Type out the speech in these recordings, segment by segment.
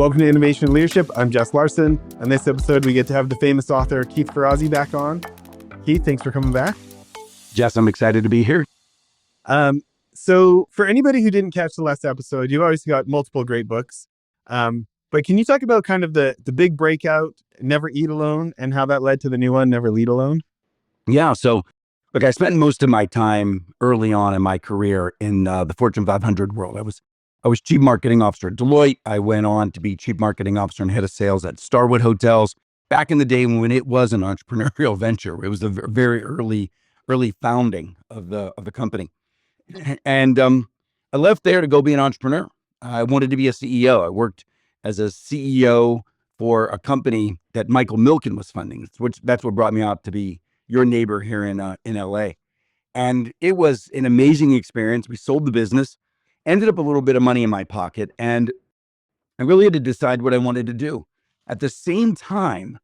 Welcome to Innovation and Leadership. I'm Jess Larson. On this episode, we get to have the famous author Keith Ferrazzi back on. Keith, thanks for coming back. Jess, I'm excited to be here. So for anybody who didn't catch the last episode, you've obviously got multiple great books. But can you talk about kind of the big breakout, Never Eat Alone, and how that led to the new one, Never Lead Alone? Yeah. So look, I spent most of my time early on in my career in the Fortune 500 world. I was chief marketing officer at Deloitte. I went on to be chief marketing officer and head of sales at Starwood Hotels back in the day when it was an entrepreneurial venture. It was the very early founding of the company. And I left there to go be an entrepreneur. I wanted to be a CEO. I worked as a CEO for a company that Michael Milken was funding, that's what brought me out to be your neighbor here in LA. And it was an amazing experience. We sold the business, ended up a little bit of money in my pocket, and I really had to decide what I wanted to do. At the same time,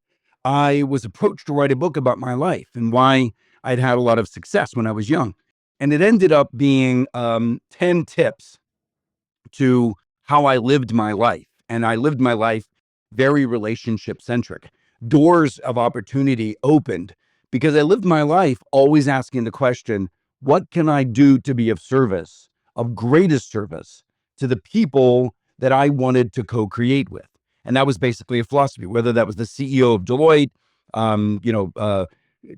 I was approached to write a book about my life and why I'd had a lot of success when I was young. And it ended up being 10 tips to how I lived my life. And I lived my life very relationship centric. Doors of opportunity opened because I lived my life always asking the question, what can I do to be of service, of greatest service to the people that I wanted to co-create with? And that was basically a philosophy, whether that was the CEO of Deloitte,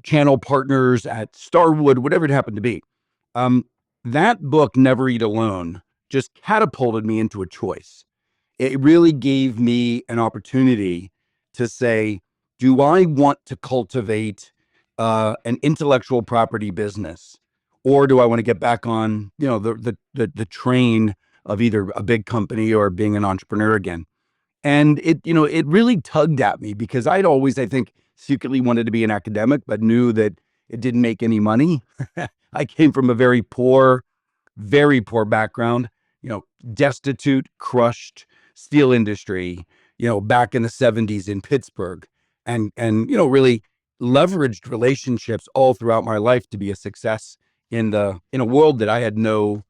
channel partners at Starwood, whatever it happened to be. That book, Never Eat Alone, just catapulted me into a choice. It really gave me an opportunity to say, do I want to cultivate an intellectual property business, or do I want to get back on, the train of either a big company or being an entrepreneur again? And it really tugged at me because I'd always, I think, secretly wanted to be an academic, but knew that it didn't make any money. I came from a very poor background, destitute, crushed steel industry, back in the 70s in Pittsburgh, and really leveraged relationships all throughout my life to be a success in a world that I had no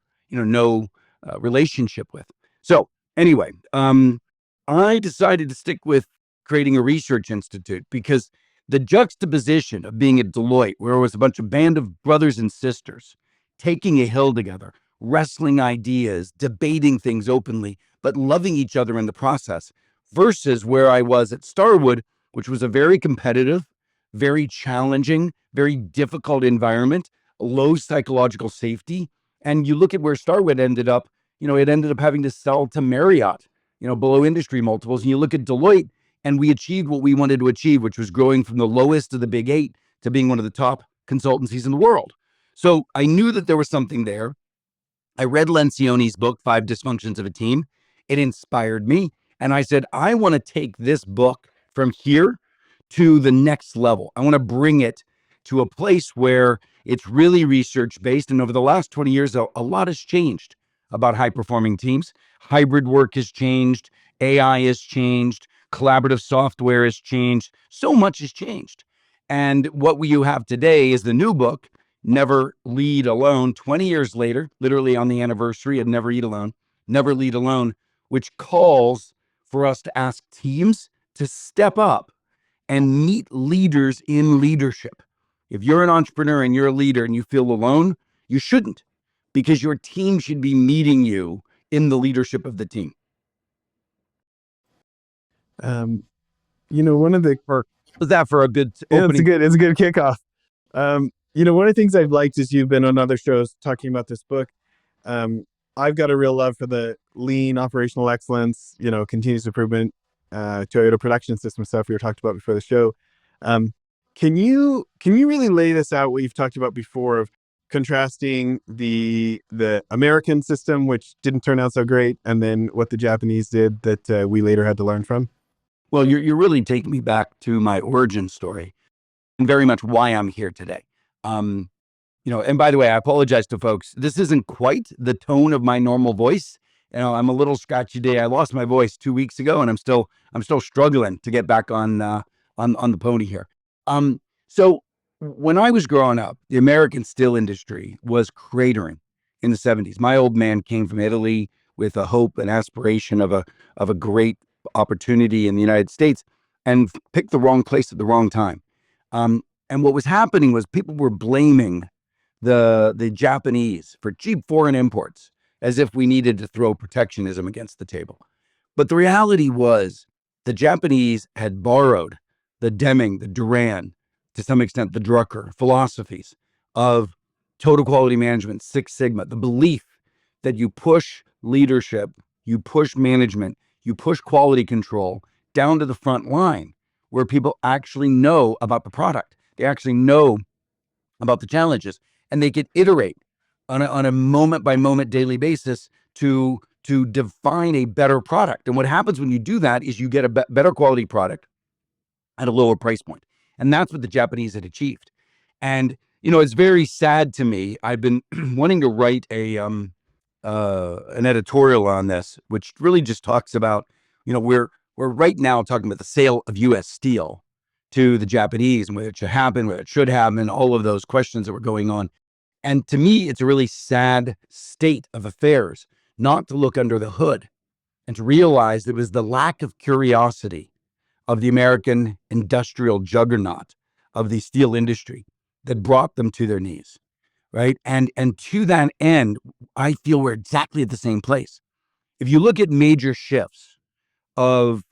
relationship with. So anyway, I decided to stick with creating a research institute because the juxtaposition of being at Deloitte, where it was a band of brothers and sisters taking a hill together, wrestling ideas, debating things openly, but loving each other in the process, versus where I was at Starwood, which was a very competitive, very challenging, very difficult environment, low psychological safety. And you look at where Starwood ended up, it ended up having to sell to Marriott, below industry multiples. And you look at Deloitte, and we achieved what we wanted to achieve, which was growing from the lowest of the big eight to being one of the top consultancies in the world. So I knew that there was something there. I read Lencioni's book, 5 Dysfunctions of a Team. It inspired me. And I said, I want to take this book from here to the next level. I want to bring it to a place where it's really research-based. And over the last 20 years, a lot has changed about high-performing teams. Hybrid work has changed. AI has changed. Collaborative software has changed. So much has changed. And what you have today is the new book, Never Lead Alone, 20 years later, literally on the anniversary of Never Eat Alone, Never Lead Alone, which calls for us to ask teams to step up and meet leaders in leadership. If you're an entrepreneur and you're a leader and you feel alone, you shouldn't, because your team should be meeting you in the leadership of the team. One of the Was that for a good opening? It's a good kickoff. One of the things I've liked is you've been on other shows talking about this book. I've got a real love for the lean operational excellence, continuous improvement, Toyota production system stuff we were talked about before the show. Can you really lay this out, what you've talked about before, of contrasting the American system, which didn't turn out so great, and then what the Japanese did that we later had to learn from? Well, you're really taking me back to my origin story and very much why I'm here today. And by the way, I apologize to folks. This isn't quite the tone of my normal voice. I'm a little scratchy today. I lost my voice 2 weeks ago, and I'm still struggling to get back on the pony here. So when I was growing up, the American steel industry was cratering in the 70s. My old man came from Italy with a hope and aspiration of a great opportunity in the United States and picked the wrong place at the wrong time. And what was happening was people were blaming the Japanese for cheap foreign imports as if we needed to throw protectionism against the table. But the reality was the Japanese had borrowed the Deming, the Duran, to some extent the Drucker philosophies of total quality management, Six Sigma, the belief that you push leadership, you push management, you push quality control down to the front line where people actually know about the product. They actually know about the challenges, and they could iterate on a moment by moment daily basis to define a better product. And what happens when you do that is you get a better quality product at a lower price point. And that's what the Japanese had achieved. And it's very sad to me. I've been wanting to write an editorial on this, which really just talks about, we're right now talking about the sale of U.S. steel to the Japanese and whether it should happen, whether it should happen, and all of those questions that were going on. And to me, it's a really sad state of affairs not to look under the hood and to realize it was the lack of curiosity of the American industrial juggernaut of the steel industry that brought them to their knees, right? And to that end, I feel we're exactly at the same place. If you look at major shifts of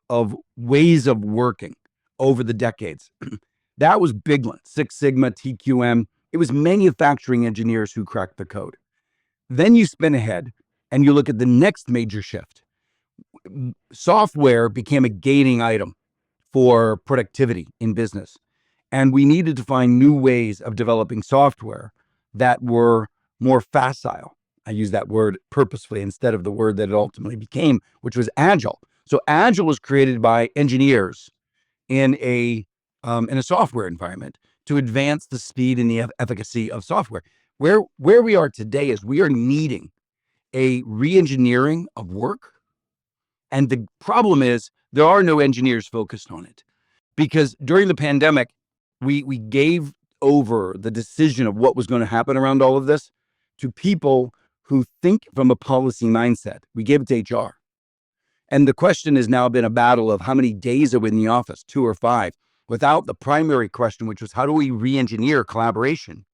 ways of working over the decades, that was big one, Six Sigma, TQM. It was manufacturing engineers who cracked the code. Then you spin ahead and you look at the next major shift. Software became a gating item for productivity in business. And we needed to find new ways of developing software that were more facile. I use that word purposefully instead of the word that it ultimately became, which was agile. So agile was created by engineers in a software environment to advance the speed and the efficacy of software. Where we are today is we are needing a re-engineering of work. And the problem is there are no engineers focused on it, because during the pandemic, we gave over the decision of what was going to happen around all of this to people who think from a policy mindset. We gave it to HR. And the question has now been a battle of how many days are we in the office, 2 or 5, without the primary question, which was how do we re-engineer collaboration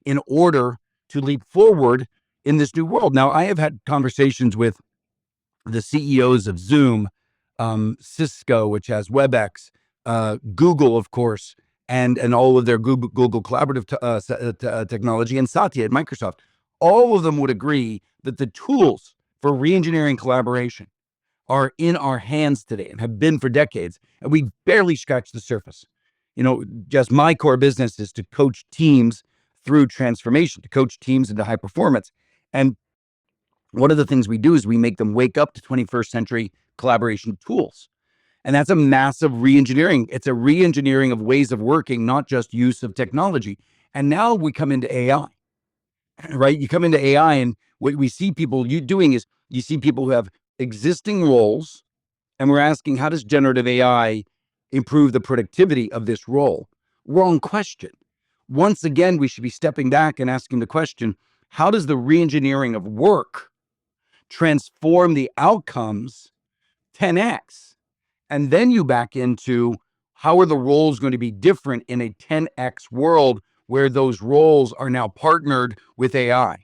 in order to leap forward in this new world? Now, I have had conversations with the CEOs of Zoom, Cisco, which has WebEx, Google, of course, and all of their Google collaborative technology, and Satya at Microsoft. All of them would agree that the tools for re-engineering collaboration are in our hands today and have been for decades, and we barely scratched the surface. Just my core business is to coach teams through transformation, to coach teams into high performance. And one of the things we do is we make them wake up to 21st century collaboration tools. And that's a massive re-engineering. It's a re-engineering of ways of working, not just use of technology. And now we come into AI, right? You come into AI, and what we see people doing is you see people who have existing roles, and we're asking, how does generative AI improve the productivity of this role? Wrong question. Once again, we should be stepping back and asking the question, how does the re-engineering of work transform the outcomes 10x? And then you back into how are the roles going to be different in a 10x world where those roles are now partnered with AI?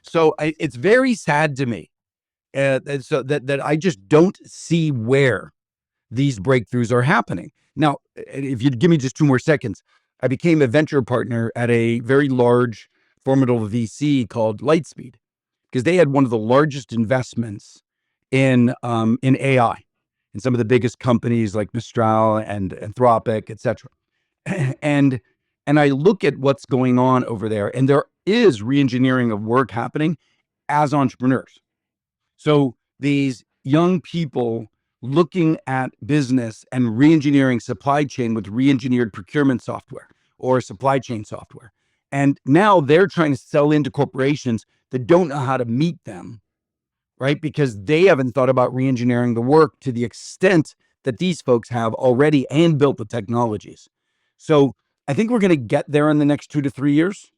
So it's very sad to me so that I just don't see where these breakthroughs are happening. Now, if you give me just 2 more seconds, I became a venture partner at a very large, formidable VC called Lightspeed, because they had one of the largest investments in AI, in some of the biggest companies like Mistral and Anthropic, et cetera. And I look at what's going on over there, and there is re-engineering of work happening as entrepreneurs. So these young people looking at business and re-engineering supply chain with re-engineered procurement software or supply chain software. And now they're trying to sell into corporations that don't know how to meet them, right? Because they haven't thought about re-engineering the work to the extent that these folks have already and built the technologies. So I think we're going to get there in the next 2 to 3 years.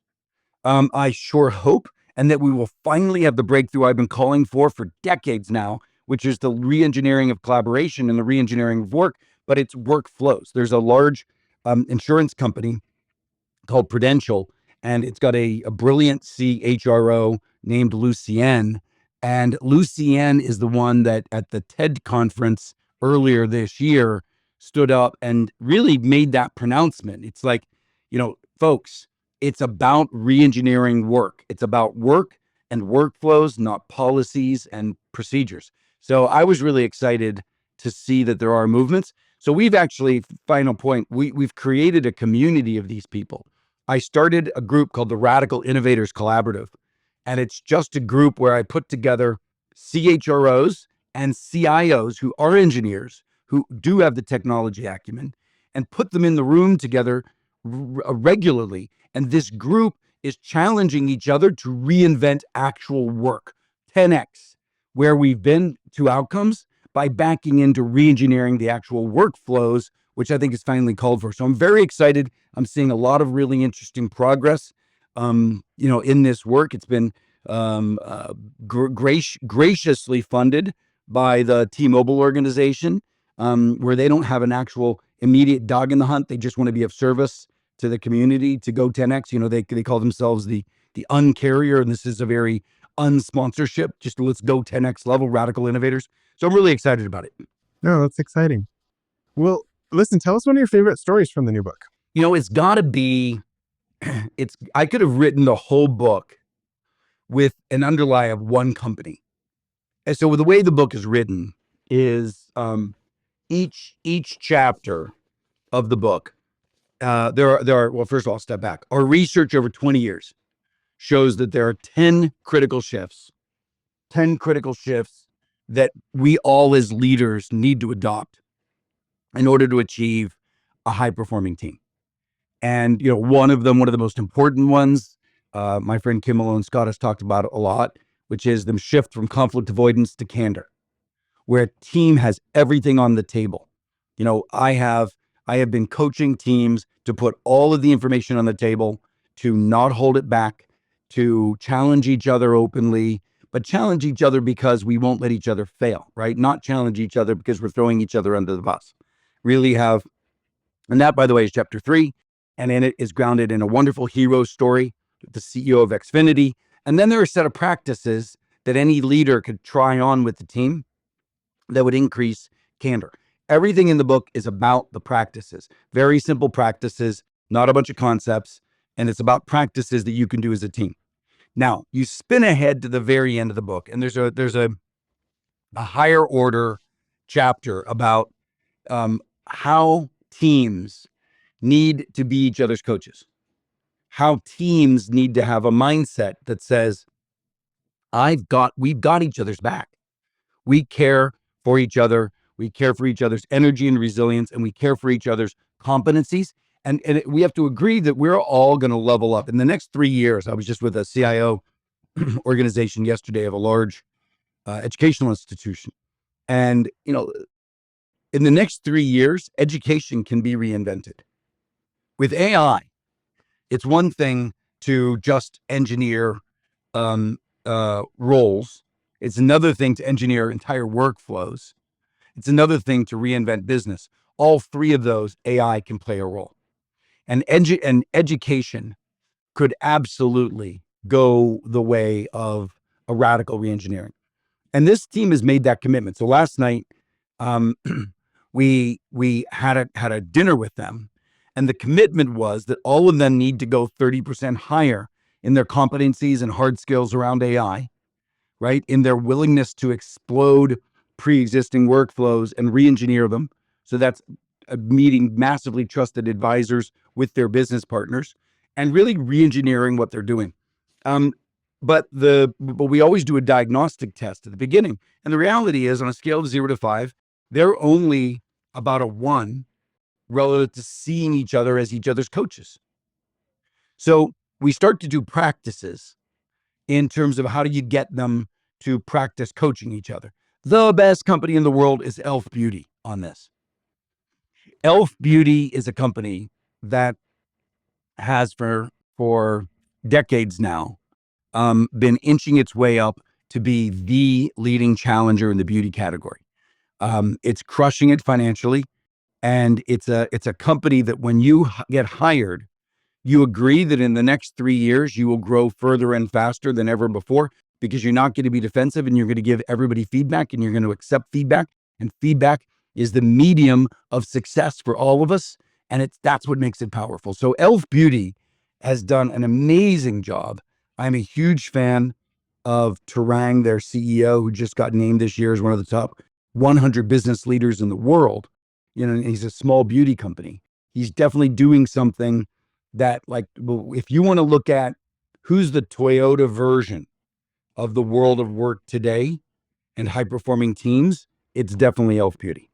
I sure hope, and that we will finally have the breakthrough I've been calling for decades now, which is the re-engineering of collaboration and the re-engineering of work, but it's workflows. There's a large insurance company called Prudential, and it's got a brilliant CHRO named Lucienne. And Lucienne is the one that at the TED conference earlier this year stood up and really made that pronouncement. It's like, folks, it's about re-engineering work. It's about work and workflows, not policies and procedures. So I was really excited to see that there are movements. So we've actually, final point, we've created a community of these people. I started a group called the Radical Innovators Collaborative, and it's just a group where I put together CHROs and CIOs who are engineers, who do have the technology acumen, and put them in the room together regularly. And this group is challenging each other to reinvent actual work, 10x, where we've been to outcomes by backing into re-engineering the actual workflows, which I think is finally called for. So I'm very excited. I'm seeing a lot of really interesting progress, in this work. It's been graciously funded by the T-Mobile organization, where they don't have an actual immediate dog in the hunt. They just want to be of service to the community to go 10x. They call themselves the uncarrier, and this is a very unsponsorship, just let's go 10x level radical innovators. So I'm really excited about it. No, that's exciting. Well, listen, tell us one of your favorite stories from the new book. It's got to be, I could have written the whole book with an underlie of one company. And so the way the book is written is each chapter of the book, there are, well, first of all, I'll step back. Our research over 20 years shows that there are 10 critical shifts that we all as leaders need to adopt in order to achieve a high performing team. And, one of the most important ones, my friend Kim Malone Scott has talked about it a lot, which is the shift from conflict avoidance to candor, where a team has everything on the table. I have been coaching teams to put all of the information on the table, to not hold it back, to challenge each other openly, but challenge each other because we won't let each other fail, right? Not challenge each other because we're throwing each other under the bus. Really have, and that, by the way, is chapter 3. And in it is grounded in a wonderful hero story with the CEO of Xfinity. And then there are a set of practices that any leader could try on with the team that would increase candor. Everything in the book is about the practices, very simple practices, not a bunch of concepts. And it's about practices that you can do as a team. Now, you spin ahead to the very end of the book, and there's a higher order chapter about how teams need to be each other's coaches, how teams need to have a mindset that says, we've got each other's back. We care for each other. We care for each other's energy and resilience, and we care for each other's competencies. And we have to agree that we're all going to level up. In the next 3 years, I was just with a CIO organization yesterday of a large educational institution. And, in the next 3 years, education can be reinvented. With AI, it's one thing to just engineer roles. It's another thing to engineer entire workflows. It's another thing to reinvent business. All three of those, AI can play a role. And education could absolutely go the way of a radical reengineering. And this team has made that commitment. So last night, we had a dinner with them, and the commitment was that all of them need to go 30% higher in their competencies and hard skills around AI, right? In their willingness to explode pre-existing workflows and re-engineer them. So that's meeting massively trusted advisors with their business partners and really re-engineering what they're doing. But we always do a diagnostic test at the beginning. And the reality is, on a scale of 0 to 5, they're only about a 1 relative to seeing each other as each other's coaches. So we start to do practices in terms of how do you get them to practice coaching each other. The best company in the world is Elf Beauty on this. Elf Beauty is a company that has for decades now been inching its way up to be the leading challenger in the beauty category. It's crushing it financially, and it's a company that when you get hired, you agree that in the next 3 years you will grow further and faster than ever before, because you're not going to be defensive and you're going to give everybody feedback and you're going to accept feedback. And feedback is the medium of success for all of us, and that's what makes it powerful. So Elf Beauty has done an amazing job. I'm a huge fan of Tarang, their CEO, who just got named this year as one of the top 100 business leaders in the world. He's a small beauty company. He's definitely doing something that, like, if you want to look at who's the Toyota version of the world of work today and high performing teams, it's definitely Elf Beauty.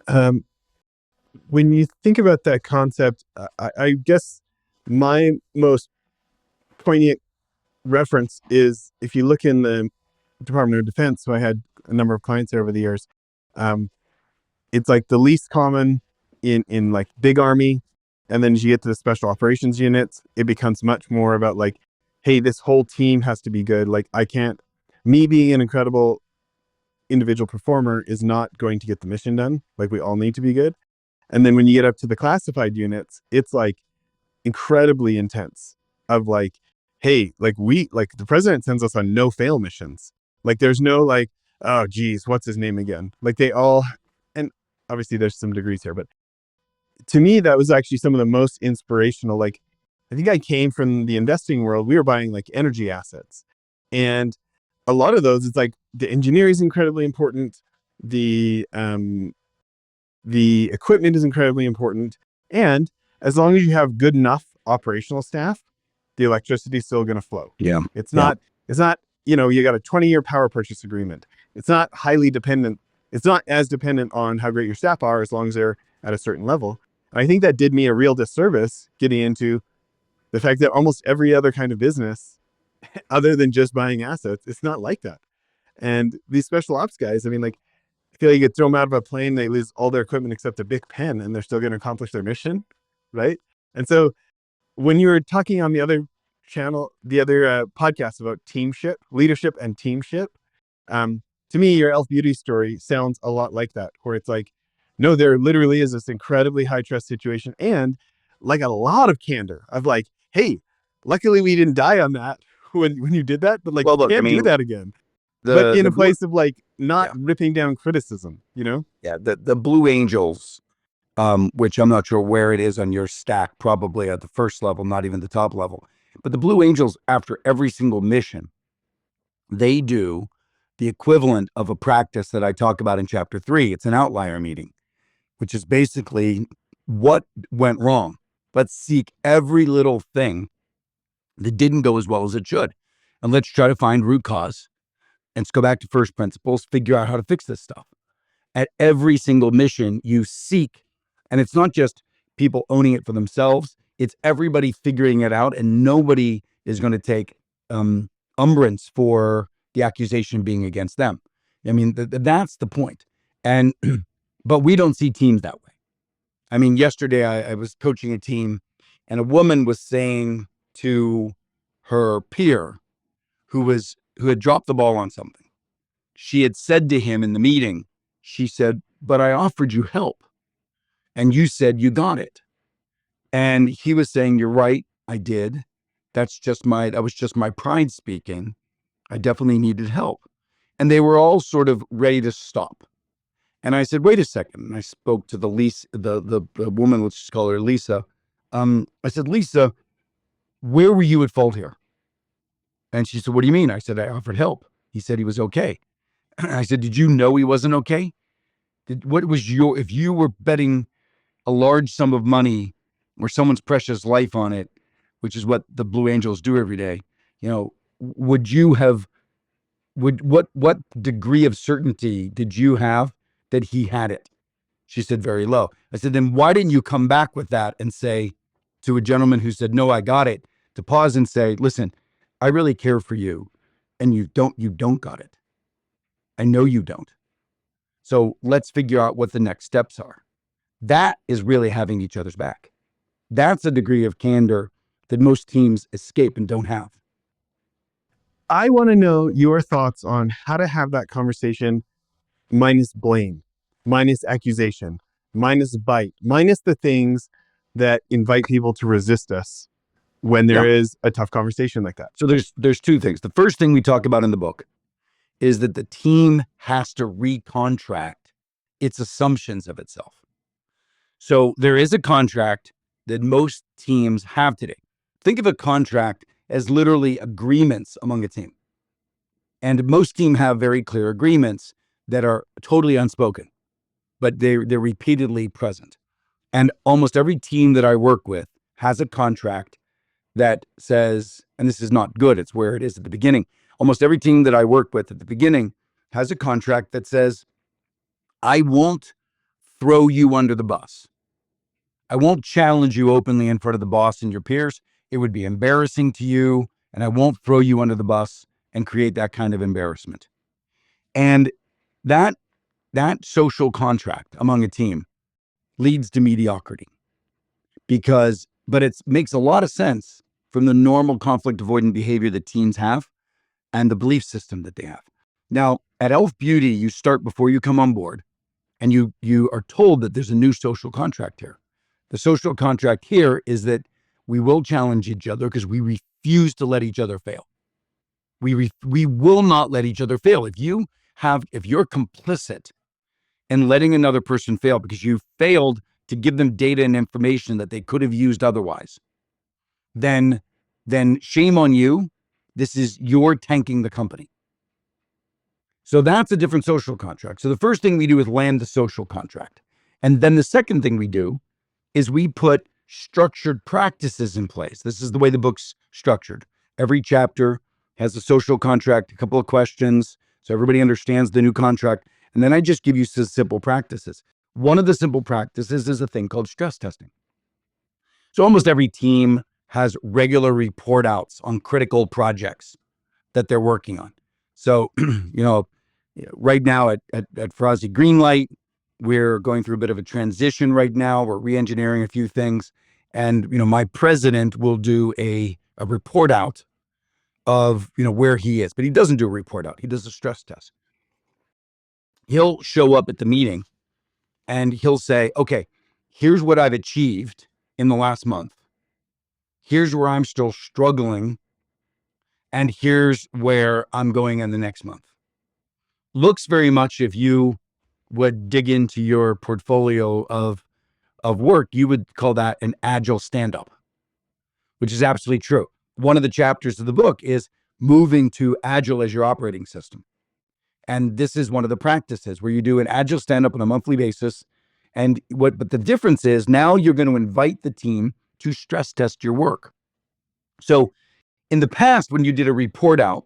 When you think about that concept, I guess my most poignant reference is if you look in the Department of Defense. So I had a number of clients there over the years. It's like the least common in like big army. And then as you get to the special operations units, it becomes much more about like, hey, this whole team has to be good. Like me being an incredible individual performer is not going to get the mission done. Like we all need to be good. And then when you get up to the classified units, it's like incredibly intense of like, hey, like the president sends us on no fail missions. Like there's no like, oh geez, what's his name again? Like they all, and obviously there's some degrees here, but to me, that was actually some of the most inspirational. Like, I think I came from the investing world. We were buying like energy assets, and a lot of those, it's like the engineering is incredibly important. The equipment is incredibly important. And as long as you have good enough operational staff, the electricity is still going to flow. Yeah. It's not, you got a 20-year power purchase agreement. It's not highly dependent. It's not as dependent on how great your staff are as long as they're at a certain level. And I think that did me a real disservice getting into the fact that almost every other kind of business, other than just buying assets, it's not like that. And these special ops guys, I mean, like, I feel like you get thrown out of a plane, they lose all their equipment except a big pen, and they're still going to accomplish their mission, right? And so when you were talking on the other channel, the other podcast about leadership and teamship, to me, your Elf Beauty story sounds a lot like that, where it's like, no, there literally is this incredibly high trust situation and like a lot of candor of like, hey, luckily we didn't die on that when you did that, but like, you can't do that again. But in a place of like not ripping down criticism, Yeah, the Blue Angels, which I'm not sure where it is on your stack, probably at the first level, not even the top level. But the Blue Angels, after every single mission, they do the equivalent of a practice that I talk about in chapter 3. It's an outlier meeting, which is basically what went wrong. Let's seek every little thing that didn't go as well as it should. And let's try to find root cause. And let's go back to first principles, figure out how to fix this stuff. At every single mission, you seek, and it's not just people owning it for themselves, it's everybody figuring it out, and nobody is going to take umbrance for the accusation being against them. I mean, that's the point. And but we don't see teams that way. I mean, yesterday I was coaching a team, and a woman was saying to her peer who had dropped the ball on something. She had said to him in the meeting, she said, "But I offered you help and you said you got it." And he was saying, "You're right, I did. That was just my pride speaking. I definitely needed help." And they were all sort of ready to stop. And I said, "Wait a second." And I spoke to the woman, let's just call her Lisa. I said, "Lisa, where were you at fault here?" And she said, "What do you mean?" I said, "I offered help. He said he was okay." I said, "Did you know he wasn't okay? If you were betting a large sum of money or someone's precious life on it, which is what the Blue Angels do every day, what degree of certainty did you have that he had it?" She said, "Very low." I said, "Then why didn't you come back with that and say to a gentleman who said, 'No, I got it,' to pause and say, 'Listen, I really care for you and you don't got it. I know you don't. So let's figure out what the next steps are.'" That is really having each other's back. That's a degree of candor that most teams escape and don't have. I want to know your thoughts on how to have that conversation minus blame, minus accusation, minus bite, minus the things that invite people to resist us when there is a tough conversation like that. So there's two things. The first thing we talk about in the book is that the team has to recontract its assumptions of itself. So there is a contract that most teams have today. Think of a contract as literally agreements among a team. And most teams have very clear agreements that are totally unspoken, but they're repeatedly present. And almost every team that I work with has a contract that says, and this is not good, it's where it is at the beginning. Almost every team that I work with at the beginning has a contract that says, I won't throw you under the bus. I won't challenge you openly in front of the boss and your peers. It would be embarrassing to you, and I won't throw you under the bus and create that kind of embarrassment. And that social contract among a team leads to mediocrity but it makes a lot of sense from the normal conflict avoidant behavior that teams have and the belief system that they have. Now, at Elf Beauty, you start before you come on board, and you are told that there's a new social contract here. The social contract here is that we will challenge each other because we refuse to let each other fail. We will not let each other fail. If you're complicit in letting another person fail because you failed to give them data and information that they could have used otherwise, then shame on you. This is you're tanking the company. So that's a different social contract. So the first thing we do is land the social contract. And then the second thing we do is we put structured practices in place. This is the way the book's structured. Every chapter has a social contract, a couple of questions, so everybody understands the new contract. And then I just give you some simple practices. One of the simple practices is a thing called stress testing. So almost every team has regular report outs on critical projects that they're working on. So, right now at Ferrazzi Greenlight, we're going through a bit of a transition right now. We're re-engineering a few things. And, my president will do a report out of, where he is. But he doesn't do a report out. He does a stress test. He'll show up at the meeting and he'll say, okay, here's what I've achieved in the last month. Here's where I'm still struggling. And here's where I'm going in the next month. Looks very much, if you would dig into your portfolio of work, you would call that an agile stand-up, which is absolutely true. One of the chapters of the book is moving to agile as your operating system. And this is one of the practices where you do an agile stand-up on a monthly basis. But the difference is now you're going to invite the team to stress test your work. So in the past, when you did a report out,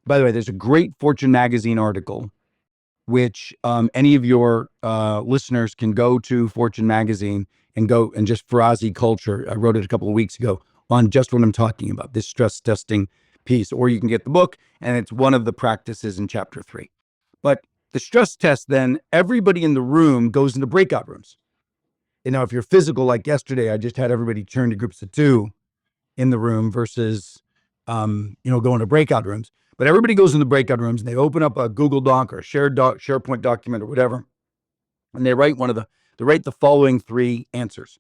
by the way, there's a great Fortune magazine article, which any of your listeners can go to Fortune magazine and go and just Ferrazzi culture. I wrote it a couple of weeks ago on just what I'm talking about, this stress testing piece, or you can get the book and it's one of the practices in chapter 3. But the stress test, then everybody in the room goes into breakout rooms. If you're physical, like yesterday, I just had everybody turn to groups of 2 in the room versus, going to breakout rooms. But everybody goes in the breakout rooms and they open up a Google Doc or a SharePoint document or whatever, and they write the following 3 answers.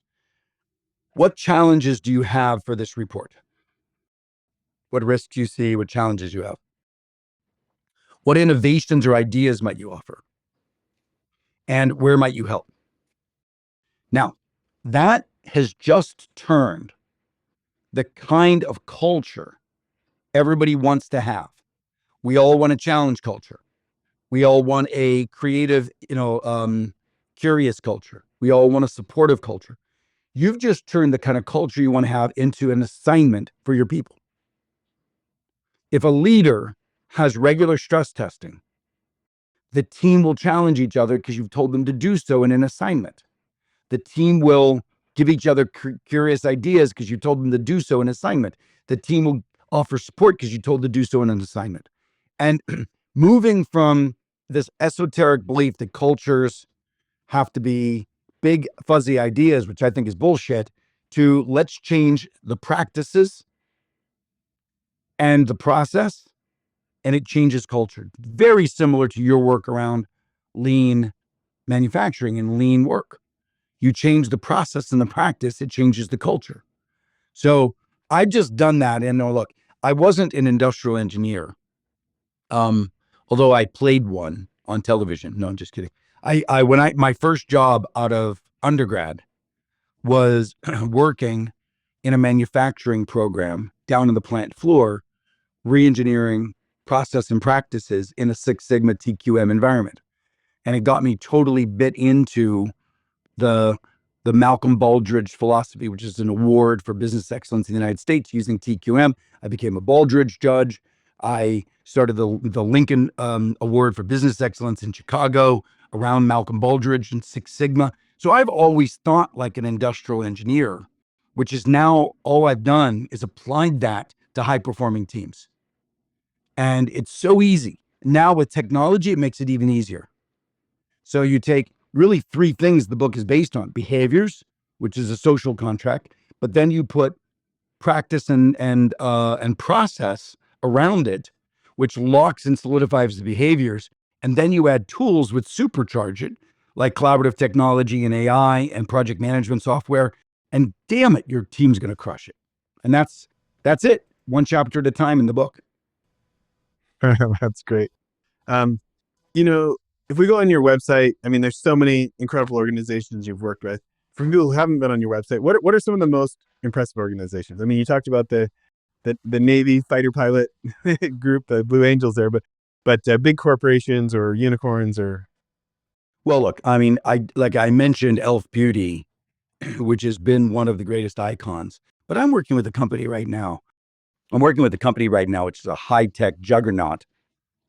What challenges do you have for this report? What risks you see? What challenges you have? What innovations or ideas might you offer? And where might you help? Now, that has just turned the kind of culture everybody wants to have. We all want a challenge culture. We all want a creative, curious culture. We all want a supportive culture. You've just turned the kind of culture you want to have into an assignment for your people. If a leader has regular stress testing, the team will challenge each other because you've told them to do so in an assignment. The team will give each other curious ideas because you told them to do so in an assignment. The team will offer support because you told them to do so in an assignment. And moving from this esoteric belief that cultures have to be big, fuzzy ideas, which I think is bullshit, to let's change the practices and the process, and it changes culture. Very similar to your work around lean manufacturing and lean work. You change the process and the practice, it changes the culture. So I've just done that. And look, I wasn't an industrial engineer, although I played one on television. No, I'm just kidding. My first job out of undergrad was working in a manufacturing program down on the plant floor, re-engineering process and practices in a Six Sigma TQM environment. And it got me totally bit into the Malcolm Baldrige philosophy, which is an award for business excellence in the United States using TQM. I became a Baldrige judge. I started the Lincoln Award for Business Excellence in Chicago around Malcolm Baldrige and Six Sigma. So I've always thought like an industrial engineer, which is now all I've done is applied that to high-performing teams. And it's so easy. Now with technology, it makes it even easier. So you take really three things the book is based on: behaviors, which is a social contract, but then you put practice and process around it, which locks and solidifies the behaviors. And then you add tools which supercharge it, like collaborative technology and AI and project management software. And damn it, your team's going to crush it. And that's it. One chapter at a time in the book. That's great. You know, if we go on your website, I mean, there's so many incredible organizations you've worked with. For people who haven't been on your website, what are some of the most impressive organizations? I mean, you talked about the Navy fighter pilot group, the Blue Angels there, but big corporations or unicorns or. Well, look, I mean, I mentioned Elf Beauty, which has been one of the greatest icons. But I'm working with a company right now. Which is a high-tech juggernaut.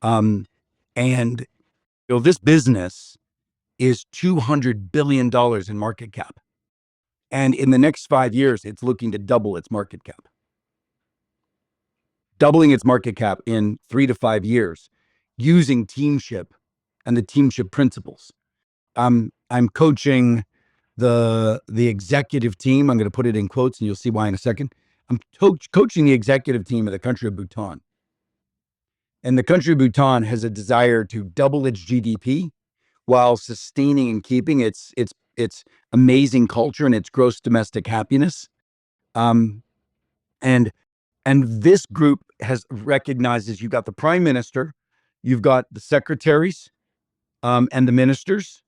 And this business is $200 billion in market cap. And in the next 5 years, it's looking to double its market cap. Doubling its market cap in 3 to 5 years using teamship and the teamship principles. I'm coaching the executive team. I'm going to put it in quotes and you'll see why in a second. I'm coaching the executive team of the country of Bhutan. And the country of Bhutan has a desire to double its GDP while sustaining and keeping its amazing culture and its gross domestic happiness. And this group has recognizes you've got the prime minister, you've got the secretaries, and the ministers,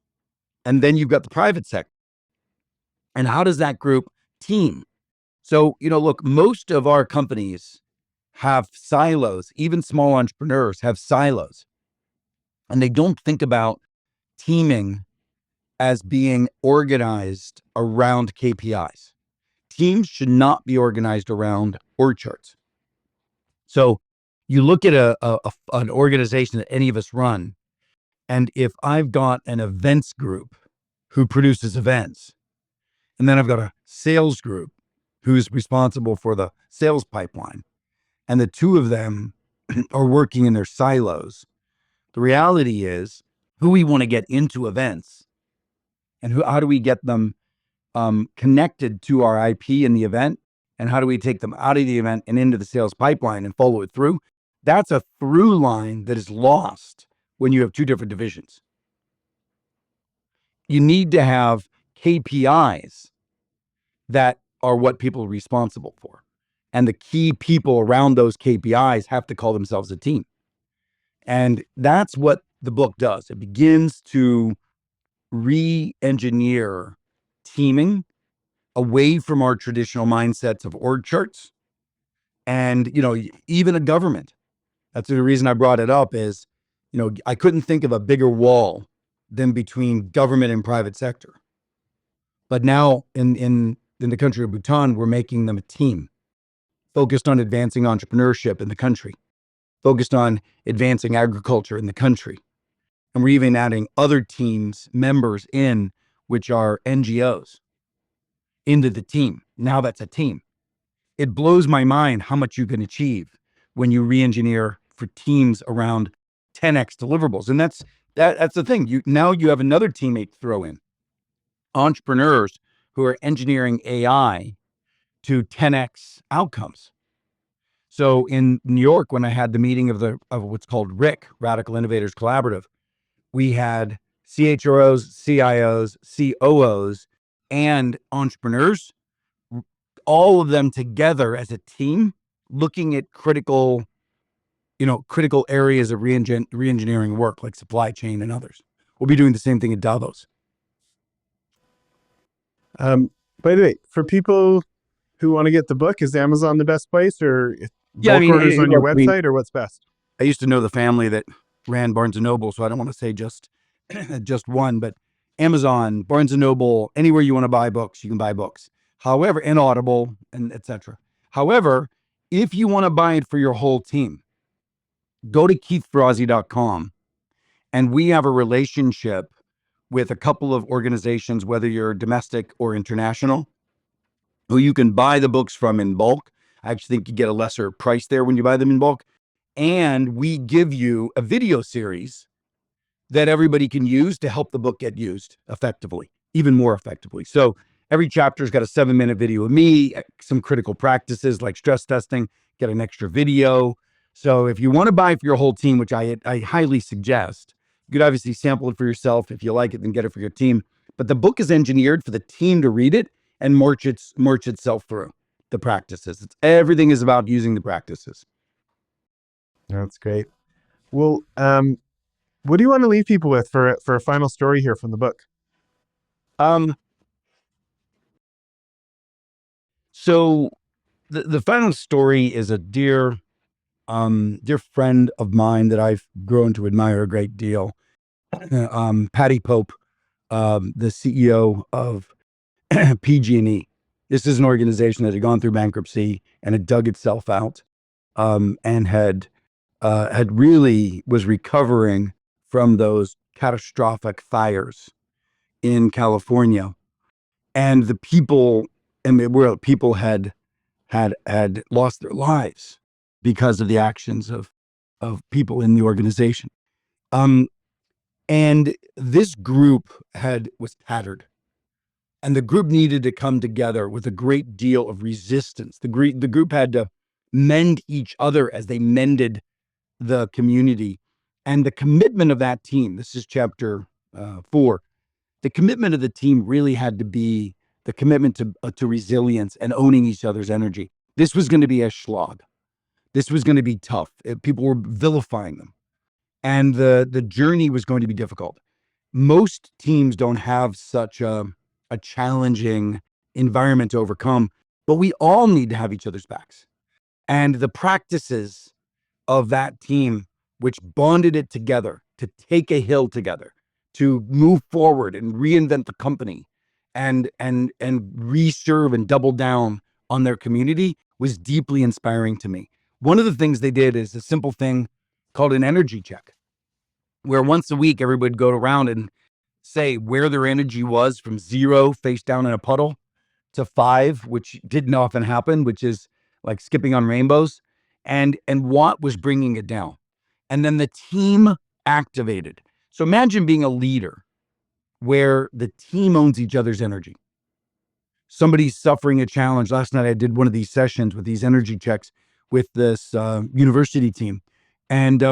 and then you've got the private sector. And how does that group team? So, look, most of our companies have silos. Even small entrepreneurs have silos. And they don't think about teaming as being organized around KPIs. Teams should not be organized around org charts. So you look at an organization that any of us run, and if I've got an events group who produces events, and then I've got a sales group who's responsible for the sales pipeline, and the two of them are working in their silos, the reality is who we want to get into events and how do we get them connected to our IP in the event, and how do we take them out of the event and into the sales pipeline and follow it through? That's a through line that is lost when you have two different divisions. You need to have KPIs that are what people are responsible for. And the key people around those KPIs have to call themselves a team. And that's what the book does. It begins to re-engineer teaming away from our traditional mindsets of org charts and, even a government. That's the reason I brought it up is, I couldn't think of a bigger wall than between government and private sector. But now in the country of Bhutan, we're making them a team focused on advancing entrepreneurship in the country, focused on advancing agriculture in the country. And we're even adding other teams, members in, which are NGOs, into the team. Now that's a team. It blows my mind how much you can achieve when you re-engineer for teams around 10x deliverables. And that's the thing. Now you have another teammate to throw in. Entrepreneurs who are engineering AI to 10x outcomes. So in New York, when I had the meeting of what's called RIC, Radical Innovators Collaborative, we had CHROs, CIOs, COOs, and entrepreneurs, all of them together as a team, looking at critical areas of re-engineering work, like supply chain and others. We'll be doing the same thing at Davos. By the way, for people who want to get the book, is Amazon the best place, or Yeah, I bulk mean, orders on your look, I mean, website, or what's best? I used to know the family that ran Barnes and Noble, so I don't want to say just just one, but Amazon, Barnes and Noble, anywhere you want to buy books, you can buy books. However, and Audible and etc. However, if you want to buy it for your whole team, go to keithferrazzi.com, and we have a relationship with a couple of organizations, whether you're domestic or international, who you can buy the books from in bulk. I actually think you get a lesser price there when you buy them in bulk. And we give you a video series that everybody can use to help the book get used effectively, even more effectively. So every chapter's got a 7-minute video of me, some critical practices like stress testing, get an extra video. So if you want to buy for your whole team, which I highly suggest, you could obviously sample it for yourself. If you like it, then get it for your team. But the book is engineered for the team to read it and march itself through the practices. Everything is about using the practices. That's great. Well, what do you want to leave people with for a final story here from the book? So the final story is a dear friend of mine that I've grown to admire a great deal. Patty Pope, the CEO of PG&E. This is an organization that had gone through bankruptcy and had dug itself out, and had really was recovering from those catastrophic fires in California, and the people had lost their lives because of the actions of people in the organization. And this group was tattered, and the group needed to come together with a great deal of resistance. The group had to mend each other as they mended the community. And the commitment of that team, this is chapter 4, the commitment of the team really had to be the commitment to resilience and owning each other's energy. This was going to be a slog. This was going to be tough. People were vilifying them. And the journey was going to be difficult. Most teams don't have such a challenging environment to overcome, but we all need to have each other's backs. And the practices of that team, which bonded it together to take a hill together, to move forward and reinvent the company and reserve and double down on their community, was deeply inspiring to me. One of the things they did is a simple thing called an energy check, where once a week, everybody would go around and say where their energy was from 0, face down in a puddle, to 5, which didn't often happen, which is like skipping on rainbows, and what was bringing it down. And then the team activated. So imagine being a leader where the team owns each other's energy. Somebody's suffering a challenge. Last night, I did one of these sessions with these energy checks with this university team, and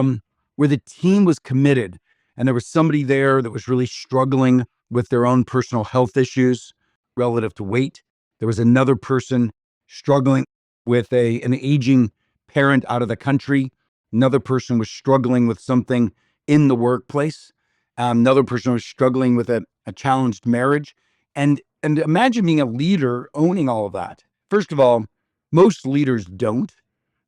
where the team was committed, and there was somebody there that was really struggling with their own personal health issues relative to weight. There was another person struggling with an aging parent out of the country. Another person was struggling with something in the workplace. Another person was struggling with a challenged marriage. And imagine being a leader owning all of that. First of all, most leaders don't,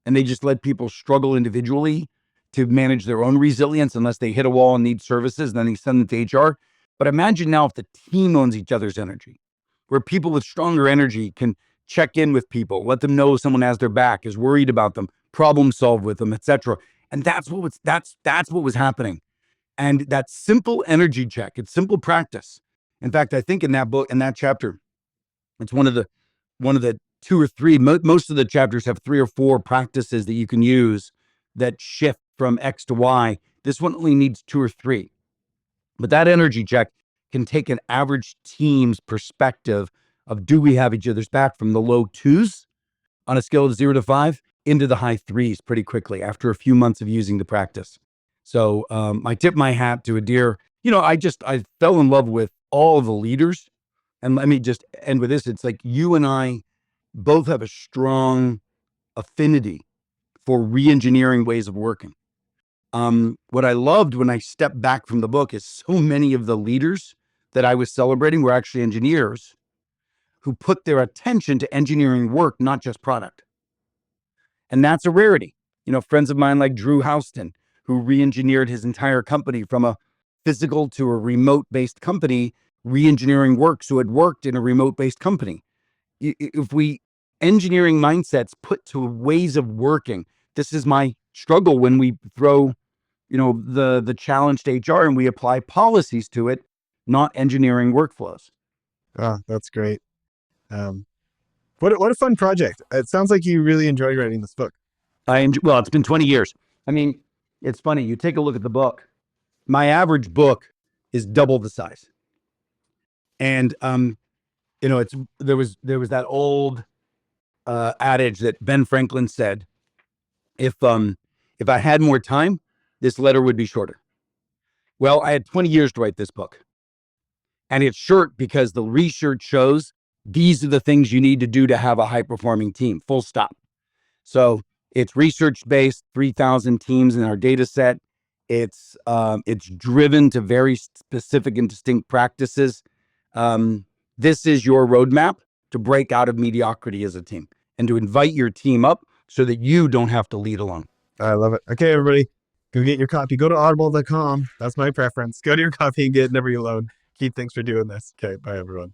and they just let people struggle individually to manage their own resilience unless they hit a wall and need services, and then they send them to HR. But imagine now if the team owns each other's energy, where people with stronger energy can check in with people, let them know someone has their back, is worried about them, problem solve with them, etc. And that's what was happening. And that simple energy check, it's simple practice. In fact, I think in that book, in that chapter, it's one of the 2 or 3. Most of the chapters have 3 or 4 practices that you can use that shift from X to Y. This one only needs 2 or 3. But that energy check can take an average team's perspective of, do we have each other's back, from the low 2s on a scale of 0 to 5 into the high threes pretty quickly after a few months of using the practice. So I tip my hat to Adir. I fell in love with all the leaders. And let me just end with this. It's like you and I both have a strong affinity for re-engineering ways of working. What I loved when I stepped back from the book is so many of the leaders that I was celebrating were actually engineers who put their attention to engineering work, not just product. And that's a rarity. Friends of mine like Drew Houston, who re-engineered his entire company from a physical to a remote-based company, re-engineering work so it worked in a remote-based company. If we engineering mindsets put to ways of working, this is my struggle when we throw, the challenge to HR and we apply policies to it, not engineering workflows. Oh, that's great. What a fun project. It sounds like you really enjoyed writing this book. Well, it's been 20 years. I mean, it's funny. You take a look at the book. My average book is double the size. And, there was that old adage that Ben Franklin said, if I had more time, this letter would be shorter. Well, I had 20 years to write this book. And it's short because the research shows these are the things you need to do to have a high-performing team, full stop. So it's research-based, 3,000 teams in our data set. It's driven to very specific and distinct practices. This is your roadmap to break out of mediocrity as a team and to invite your team up so that you don't have to lead alone. I love it. Okay, everybody, go get your copy. Go to audible.com. That's my preference. Go to your copy and get Never You Alone. Keith, thanks for doing this. Okay, bye, everyone.